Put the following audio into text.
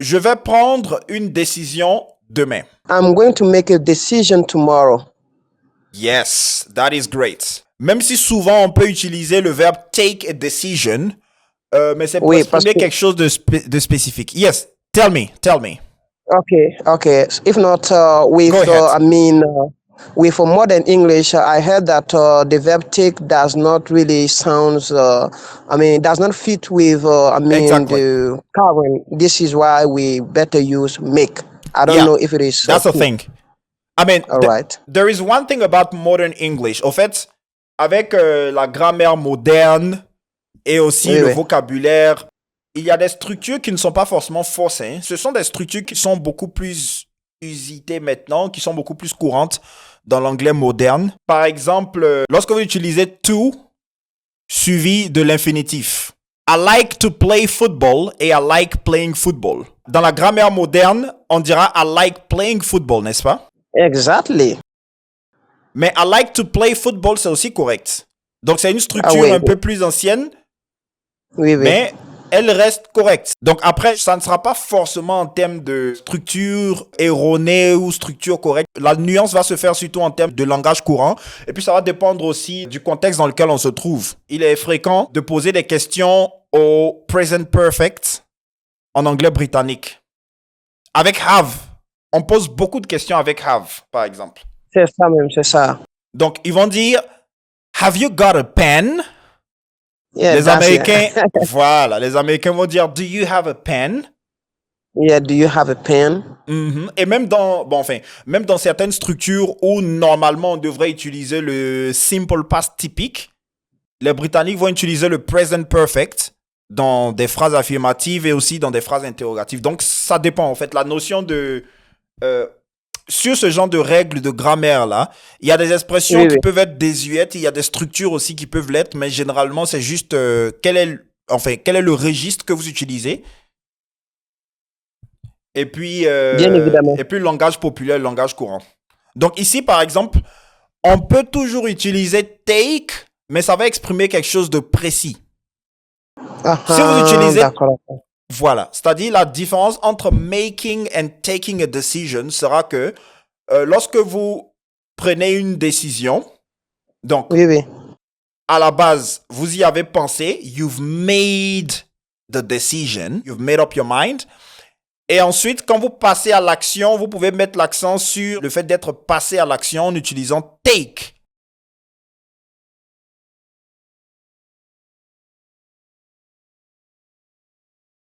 je vais prendre une décision demain. I'm going to make a decision tomorrow. Yes, that is great. Même si souvent on peut utiliser le verbe take a decision, mais c'est pour exprimer quelque chose de spécifique. Yes, tell me. Okay. If not, with modern English, I heard that the verb take does not really does not fit with, Exactly. the current. This is why we better use make. I don't know if it is. That's the thing. I mean, right. There is one thing about modern English. Au fait, avec la grammaire moderne et aussi le vocabulaire, il y a des structures qui ne sont pas forcément fausses. Hein. Ce sont des structures qui sont beaucoup plus usitées maintenant, qui sont beaucoup plus courantes dans l'anglais moderne. Par exemple, lorsque vous utilisez to suivi de l'infinitif. I like to play football et I like playing football. Dans la grammaire moderne, on dira I like playing football, n'est-ce pas? Exactly. Mais I like to play football, c'est aussi correct. Donc, c'est une structure un peu plus ancienne, mais elle reste correcte. Donc, après, ça ne sera pas forcément en termes de structure erronée ou structure correcte. La nuance va se faire surtout en termes de langage courant. Et puis, ça va dépendre aussi du contexte dans lequel on se trouve. Il est fréquent de poser des questions au present perfect en anglais britannique. Avec have. On pose beaucoup de questions avec have, par exemple. C'est ça même, c'est ça. Donc, ils vont dire, have you got a pen? Yeah, les Américains, voilà, les Américains vont dire, do you have a pen? Yeah, do you have a pen? Et même même dans certaines structures où normalement on devrait utiliser le simple past typique, les Britanniques vont utiliser le present perfect dans des phrases affirmatives et aussi dans des phrases interrogatives. Donc, ça dépend, en fait. La notion de... sur ce genre de règles de grammaire-là, il y a des expressions qui peuvent être désuètes, il y a des structures aussi qui peuvent l'être, mais généralement, c'est juste quel est le registre que vous utilisez. Et puis, bien évidemment. Et puis le langage populaire, le langage courant. Donc ici, par exemple, on peut toujours utiliser take, mais ça va exprimer quelque chose de précis. Si vous utilisez... D'accord. Voilà, c'est-à-dire la différence entre making and taking a decision sera que lorsque vous prenez une décision, donc à la base, vous y avez pensé, you've made the decision, you've made up your mind, et ensuite, quand vous passez à l'action, vous pouvez mettre l'accent sur le fait d'être passé à l'action en utilisant take.